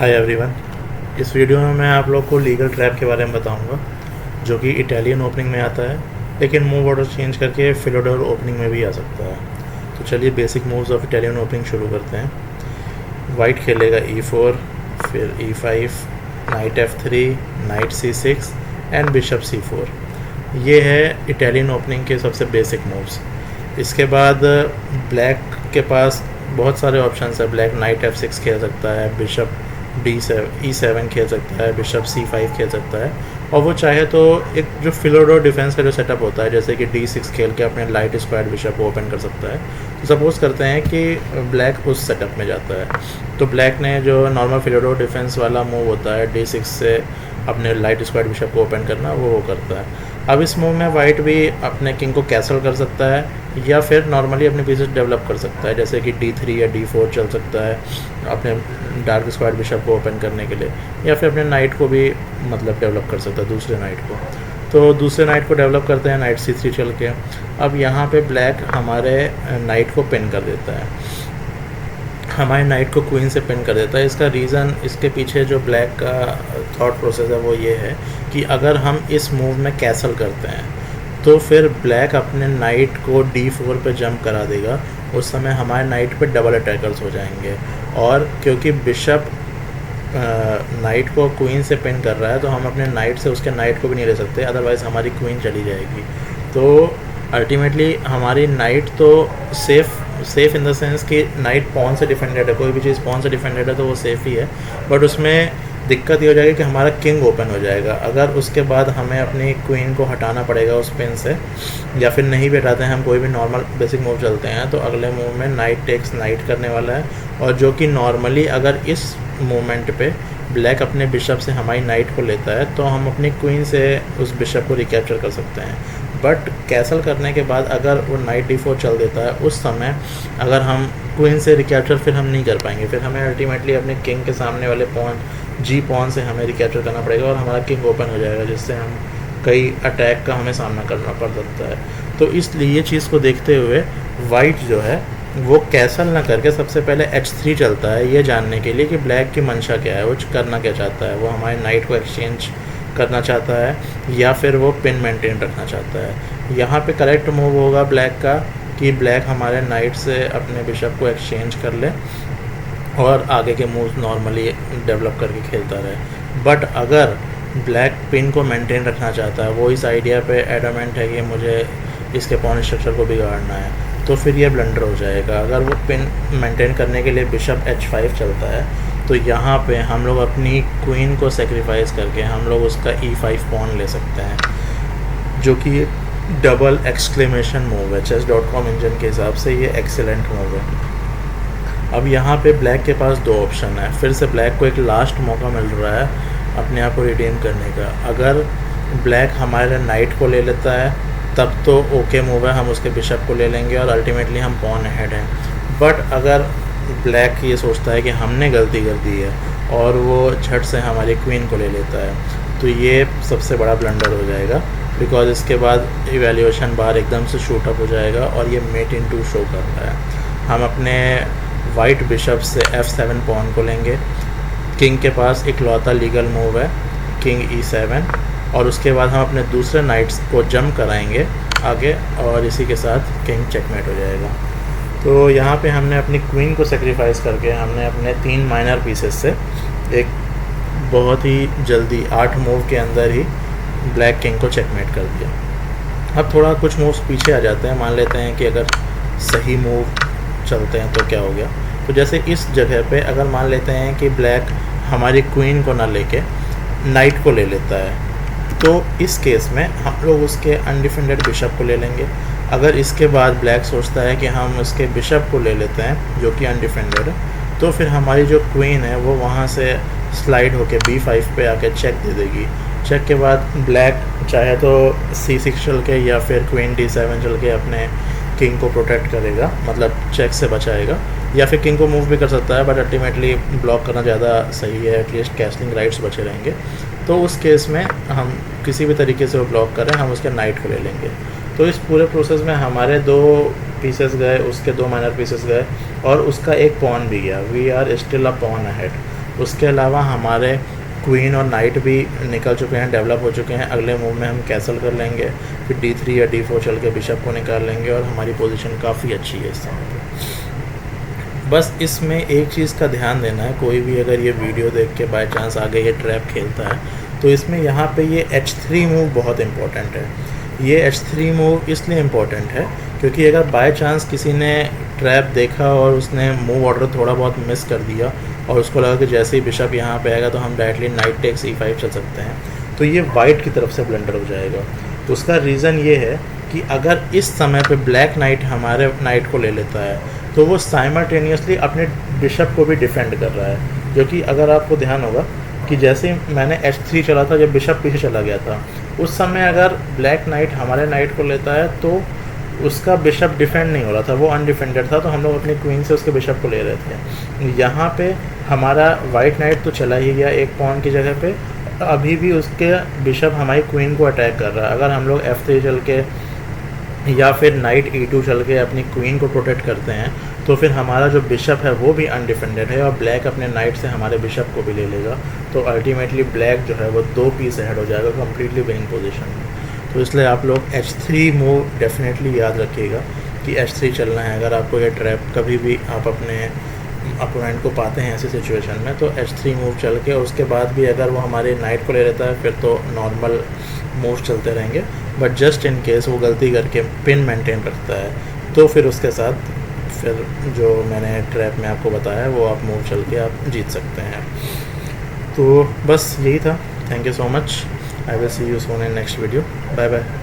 Hi everyone. इस video में मैं आप लोग को लीगल ट्रैप के बारे में बताऊंगा जो कि इटालियन ओपनिंग में आता है, लेकिन मूव ऑर्डर चेंज करके फिलोडोर ओपनिंग में भी आ सकता है। तो चलिए basic moves of Italian opening शुरू करते हैं। वाइट खेलेगा E4, फिर E5, night F3, night C6 and bishop C4। ये है इटालियन ओपनिंग के सबसे बेसिक मूव्स। इसके बाद ब्लैक के पास बहुत सारे ऑप्शंस है। ब्लैक नाइट F6 खेल सकता है, बिशप E7 खेल सकता है, बिशप C5 खेल सकता है, और वो चाहे तो एक जो फिलोडोर डिफेंस का जो सेटअप होता है, जैसे कि D6 खेल के अपने लाइट स्क्वायर बिशप को ओपन कर सकता है। तो सपोज़ करते हैं कि ब्लैक उस सेटअप में जाता है, तो ब्लैक ने जो नॉर्मल फिलोडोर डिफेंस वाला मूव होता है D6 से अपने लाइट स्क्वायर बिशप को ओपन करना, वो करता है। अब इस मूव में वाइट भी अपने किंग को कैसल कर सकता है या फिर नॉर्मली अपने पीसेस डेवलप कर सकता है, जैसे कि D3 या D4 चल सकता है अपने डार्क स्क्वायर बिशप को ओपन करने के लिए, या फिर अपने नाइट को भी मतलब डेवलप कर सकता है, दूसरे नाइट को। तो दूसरे नाइट को डेवलप करते हैं नाइट C3 चल के। अब यहाँ पे ब्लैक हमारे नाइट को पिन कर देता है, हमारे नाइट को क्वीन से पिन कर देता है। इसका रीज़न, इसके पीछे जो ब्लैक का थॉट प्रोसेस है वो ये है कि अगर हम इस मूव में कैसल करते हैं तो फिर ब्लैक अपने नाइट को D4 पे जंप करा देगा। उस समय हमारे नाइट पे डबल अटैकर्स हो जाएंगे, और क्योंकि बिशप नाइट को क्वीन से पिन कर रहा है तो हम अपने नाइट से उसके नाइट को भी नहीं ले सकते, अदरवाइज़ हमारी क्वीन चली जाएगी। तो अल्टीमेटली हमारी नाइट तो सेफ़ इन द सेंस कि नाइट पॉन से डिफेंडेड है, कोई भी चीज़ पॉन से डिफेंडेड है तो वो सेफ़ ही है, बट उसमें दिक्कत ये हो जाएगी कि हमारा किंग ओपन हो जाएगा। अगर उसके बाद हमें अपनी क्वीन को हटाना पड़ेगा उस पिन से, या फिर नहीं भी हटाते हैं, हम कोई भी नॉर्मल बेसिक मूव चलते हैं, तो अगले मूव में नाइट टेक्स नाइट करने वाला है, और जो कि नॉर्मली अगर इस मूवमेंट पे ब्लैक अपने बिशप से हमारी नाइट को लेता है तो हम अपनी क्वीन से उस बिशप को रिकैप्चर कर सकते हैं। बट कैसल करने के बाद अगर वो नाइट D4 चल देता है, उस समय अगर हम क्वीन से रिकैप्चर फिर हम नहीं कर पाएंगे, फिर हमें अल्टीमेटली अपने किंग के सामने वाले पॉन G पॉन से हमें रिकैप्चर करना पड़ेगा और हमारा किंग ओपन हो जाएगा, जिससे हम कई अटैक का हमें सामना करना पड़ सकता है। तो इसलिए ये चीज़ को देखते हुए वाइट जो है वो कैसल ना करके सबसे पहले H3 चलता है, ये जानने के लिए कि ब्लैक की मंशा क्या है, वो करना क्या चाहता है। वो हमारे नाइट को एक्सचेंज करना चाहता है या फिर वो पिन मेंटेन रखना चाहता है। यहाँ पे करेक्ट मूव होगा ब्लैक का कि ब्लैक हमारे नाइट से अपने बिशप को एक्सचेंज कर ले और आगे के मूव्स नॉर्मली डेवलप करके खेलता रहे। बट अगर ब्लैक पिन को मेंटेन रखना चाहता है, वो इस आइडिया पे एडमेंट है कि मुझे इसके पॉन स्ट्रक्चर को बिगाड़ना है, तो फिर ये ब्लंडर हो जाएगा। अगर वो पिन मेंटेन करने के लिए बिशप H5 चलता है, तो यहाँ पे हम लोग अपनी क्वीन को सेक्रीफाइस करके हम लोग उसका E5 पॉन ले सकते हैं, जो कि डबल एक्सक्लेमेशन मूव है। chess.com इंजन के हिसाब से ये एक्सेलेंट मूव है। अब यहाँ पे ब्लैक के पास दो ऑप्शन है, फिर से ब्लैक को एक लास्ट मौका मिल रहा है अपने आप को रिडीम करने का। अगर ब्लैक हमारे नाइट को ले लेता है तब तो ओके मूव है, हम उसके बिशप को ले लेंगे और अल्टीमेटली हम पॉन अहेड हैं। बट अगर ब्लैक ये सोचता है कि हमने गलती कर दी है और वो झट से हमारी क्वीन को ले लेता है, तो ये सबसे बड़ा ब्लंडर हो जाएगा, बिकॉज इसके बाद इवैल्यूएशन बार एकदम से शूट अप हो जाएगा और ये मेट इन 2 शो कर रहा है। हम अपने वाइट बिशप से F7 पॉन को लेंगे। किंग के पास इकलौता लीगल मूव है किंग E7, और उसके बाद हम अपने दूसरे नाइट्स को जंप कराएंगे आगे, और इसी के साथ किंग चेकमेट हो जाएगा। तो यहाँ पे हमने अपनी क्वीन को सेक्रीफाइस करके हमने अपने 3 माइनर पीसेस से एक बहुत ही जल्दी 8 मूव के अंदर ही ब्लैक किंग को चेकमेट कर दिया। अब थोड़ा कुछ मूव्स पीछे आ जाते हैं। मान लेते हैं कि अगर सही मूव चलते हैं तो क्या हो गया। तो जैसे इस जगह पे अगर मान लेते हैं कि ब्लैक हमारी क्वीन को ना लेके नाइट को ले लेता है, तो इस केस में हम लोग उसके अनडिफेंडेड बिशप को ले लेंगे। अगर इसके बाद ब्लैक सोचता है कि हम उसके बिशप को ले लेते हैं जो कि अनडिफेंडेड है, तो फिर हमारी जो क्वीन है वो वहाँ से स्लाइड होके B5 पे आके चेक दे देगी। चेक के बाद ब्लैक चाहे तो C6 चल के या फिर क्वीन D7 चल के अपने किंग को प्रोटेक्ट करेगा, मतलब चेक से बचाएगा, या फिर किंग को मूव भी कर सकता है, बट अल्टीमेटली ब्लॉक करना ज़्यादा सही है, एटलीस्ट कैसलिंग राइट्स बचे रहेंगे। तो उस केस में हम किसी भी तरीके से वो ब्लॉक करें, हम उसके नाइट को ले लेंगे। तो इस पूरे प्रोसेस में हमारे 2 पीसेस गए, उसके 2 माइनर पीसेस गए और उसका एक पॉन भी गया। We are still a pawn ahead. उसके अलावा हमारे क्वीन और नाइट भी निकल चुके हैं, डेवलप हो चुके हैं। अगले मूव में हम कैसल कर लेंगे, फिर D3 या D4 चल के बिशप को निकाल लेंगे और हमारी पोजीशन काफ़ी अच्छी है इस समय पे। बस इसमें एक चीज़ का ध्यान देना है, कोई भी अगर ये वीडियो देख के बाय चांस आगे ये ट्रैप खेलता है तो इसमें यहाँ पे ये H3 मूव बहुत इम्पोर्टेंट है। ये H3 मूव इसलिए इम्पोर्टेंट है क्योंकि अगर बाय चांस किसी ने ट्रैप देखा और उसने मूव ऑर्डर थोड़ा बहुत मिस कर दिया और उसको लगा कि जैसे ही बिशप यहाँ पे आएगा तो हम डायरेक्टली नाइट टेक्स E5 चल सकते हैं, तो ये वाइट की तरफ से ब्लंडर हो जाएगा। तो उसका रीज़न ये है कि अगर इस समय पे ब्लैक नाइट हमारे नाइट को ले लेता है तो वो साइमल्टेनियसली अपने बिशप को भी डिफेंड कर रहा है, जो कि अगर आपको ध्यान होगा कि जैसे मैंने H3 चला था, जब बिशप पीछे चला गया था, उस समय अगर ब्लैक नाइट हमारे नाइट को लेता है तो उसका बिशप डिफेंड नहीं हो रहा था, वो अनडिफेंडेड था, तो हम लोग अपनी क्वीन से उसके बिशप को ले रहे थे। यहाँ पे हमारा वाइट नाइट तो चला ही गया एक पॉन की जगह पे, अभी भी उसके बिशप हमारी क्वीन को अटैक कर रहा है। अगर हम लोग F3 चल के या फिर नाइट E2 चल के अपनी क्वीन को प्रोटेक्ट करते हैं तो फिर हमारा जो बिशप है वो भी अनडिफेंडेड है और ब्लैक अपने नाइट से हमारे बिशप को भी ले लेगा। तो अल्टीमेटली ब्लैक जो है वो 2 पीस हेड हो जाएगा कम्प्लीटली विनिंग पोजीशन में। तो इसलिए आप लोग H3 मूव डेफिनेटली याद रखिएगा कि H3 चलना है। अगर आपको ये ट्रैप कभी भी आप अपने अपोनेंट को पाते हैं ऐसी सिचुएशन में तो H3 मूव चल के, और उसके बाद भी अगर वो हमारे नाइट को ले लेता है फिर तो नॉर्मल मूव चलते रहेंगे। बट जस्ट इन केस वो गलती करके पिन मेंटेन रखता है तो फिर उसके साथ फिर जो मैंने ट्रैप में आपको बताया वो आप मूव चल के आप जीत सकते हैं। तो बस यही था। Thank you so much. I will see you soon in next video. Bye bye.